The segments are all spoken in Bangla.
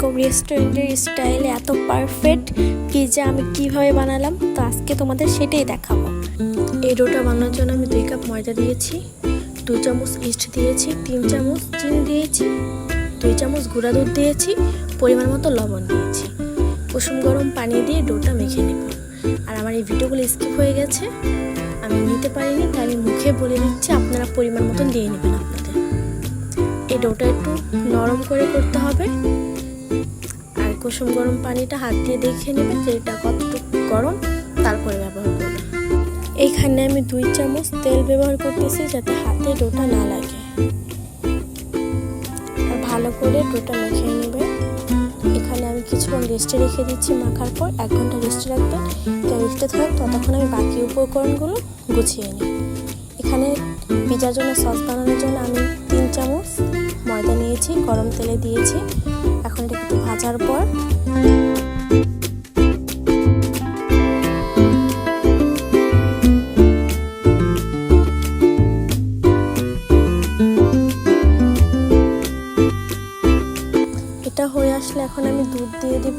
এরকম রেস্টুরেন্টের স্টাইলে এত পারফেক্ট পিৎজা আমি কিভাবে বানালাম, তো আজকে তোমাদের সেটাই দেখাবো। এই ডোটা বানানোর জন্য আমি 2 কাপ ময়দা দিয়েছি, 2 চামচ ইস্ট দিয়েছি, 3 চামচ চিনি দিয়েছি, 2 চামচ গুঁড়া দুধ দিয়েছি, পরিমাণ মতো লবণ দিয়েছি। কুসুম গরম পানি দিয়ে ডোটা মেখে নেব। আর আমার এই ভিডিওগুলো স্কিপ হয়ে গেছে, আমি নিতে পারিনি, তাই আমি মুখে বলে দিচ্ছি, আপনারা পরিমাণ মতন দিয়ে নেবেন আপনাদের। এই ডোটা একটু নরম করে করতে হবে। আর কুসুম গরম পানিটা হাত দিয়ে দেখে নেবেন যে এটা কতটুকু গরম, তারপরে ব্যবহার করবেন। এইখানে আমি 2 চামচ তেল ব্যবহার করতেছি যাতে হাতে ডোটা না লাগে। আর ভালো করে ডোটা মেখে নেবে। এখানে আমি কিছুক্ষণ রেস্টে রেখে দিচ্ছি। মাখার পর 1 ঘন্টা রেস্টে রাখবেন। তো রেস্টে থাক, ততক্ষণ আমি বাকি উপকরণগুলো গুছিয়ে নিই। এখানে পিৎজার জন্য সস বানানোর জন্য আমি 3 চামচ ময়দা নিয়েছি, গরম তেলে দিয়েছি। এখন এটা একটু ভাজার পর এটা হয়ে আসলে এখন আমি দুধ দিয়ে দিব।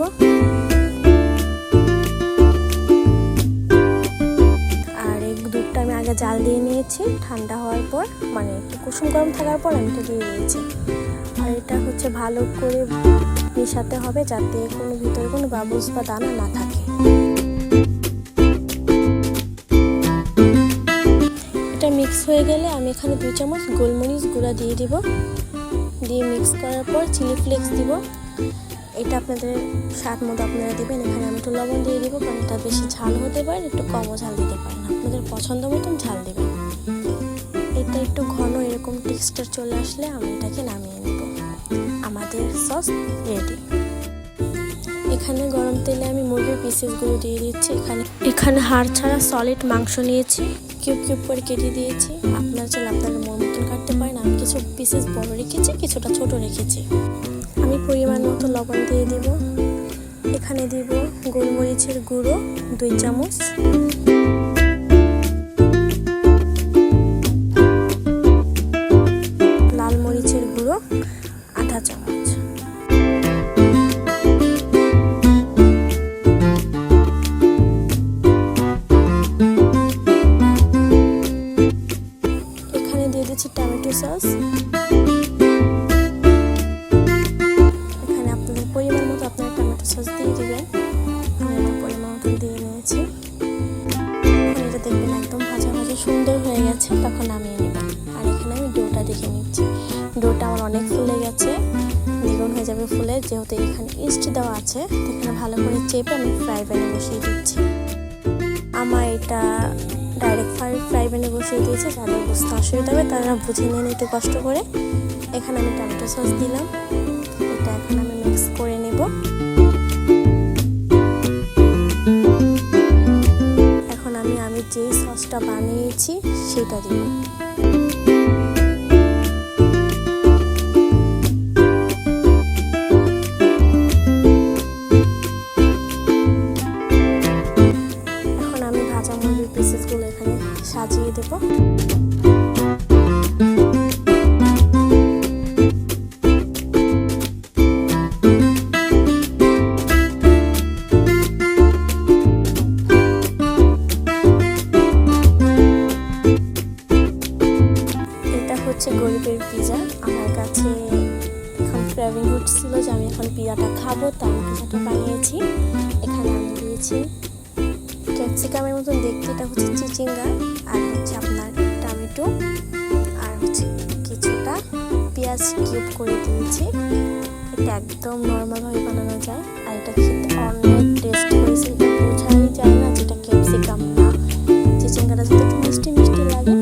আর এই দুধটা আমি আগে জাল দিয়ে নিয়েছি, ঠান্ডা হওয়ার পর মানে একটু কুসুম গরম থাকার পর আমি এটা দিয়ে দিয়েছি। আর এটা হচ্ছে ভালো করে মেশাতে হবে যাতে কোনো ভিতরে কোনো বাবলস বা দানা না থাকে। এটা মিক্স হয়ে গেলে আমি এখানে 2 চামচ গোলমরিচ গুঁড়া দিয়ে দিব। দিয়ে মিক্স করার পর চিলি ফ্লেক্স দিব। এটা আপনাদের স্বাদ মতো আপনারা দিবেন। এখানে আমি একটু লবণ দিয়ে দিব, কারণ এটা বেশি ঝাল হতে পারে, একটু কমও ঝাল দিতে পারেন, আপনাদের পছন্দ মতন ঝাল দেবেন। এটা একটু ঘন এরকম টেক্সচার চলে আসলে আমি এটাকে নামিয়ে নেব। আমাদের সস রেডি। এখানে গরম তেলে আমি মুরগির পিসেসগুলো দিয়ে দিচ্ছি। এখানে হাড় ছাড়া সলিড মাংস নিয়েছি, কিউব কিউব করে কেটে দিয়েছি। আপনারা চাইলে আপনারা মন মতন কাটতে পারেন। আমি কিছু পিসেস বড় রেখেছি, কিছুটা ছোট রেখেছি। আমি পরিমাণ মতো লবণ দিয়ে দিব। এখানে দিব গোলমরিচের গুঁড়ো 2 চামচ, লাল মরিচের গুঁড়ো আধা চামচ, এখানে দিয়ে দিচ্ছি টমেটো সস। এখানে আপনাদের পরিমাণ মতো আপনারা টমেটো সস দিয়ে দিবেন। আমি আমার পরিমাণ মতো দিয়ে নিয়েছি। এখন এটা দেখবেন একদম ভাজা ভাজা সুন্দর হয়ে গেছে, তখন নামিয়ে নেবেন। আর এখানে আমি ডোটা দেখে নিচ্ছি। ডোটা আমার অনেক ফুলে গেছে, দ্বিগুণ হয়ে যাবে ফুলে, যেহেতু এখানে ইস্ট দেওয়া আছে। এখানে ভালো করে চেপে আমি ফ্রাই প্যানে বসিয়ে দিচ্ছি। আমার এটা ডাইরেক্ট ফ্রাই প্যানে বসিয়ে দিয়েছে। যাদের বুঝতে অসুবিধা হবে তারা বুঝে নিন একটু কষ্ট করে। এখানে আমি টমেটো সস দিলাম। এটা এখন আমি মিক্স করে নেব। এখন আমি যে সসটা বানিয়েছি সেটা দিব। এখন আমি ভাজা মুরগির পিসেসগুলো এখানে সাজিয়ে দেব। গরিবের পিৎজা আমার কাছে এখন ক্রেভিং হচ্ছিল যে আমি এখন পিৎজাটা খাবো, তাই আমি পিৎজাটা বানিয়েছি। এখানে আমি দিয়েছি ক্যাপসিকামের মতন দেখতে, এটা হচ্ছে চিচিঙ্গা, আর হচ্ছে আপনার টমেটো, আর হচ্ছে কিছুটা পেঁয়াজ কিউব করে দিয়েছি। এটা একদম নর্মালভাবে বানানো যায়। আর এটা খেতে অনেক টেস্ট হয়েছে, এটা বোঝাই যায় না যেটা ক্যাপসিকাম না। চিচিঙ্গাটা যদি একটু মিষ্টি মিষ্টি লাগে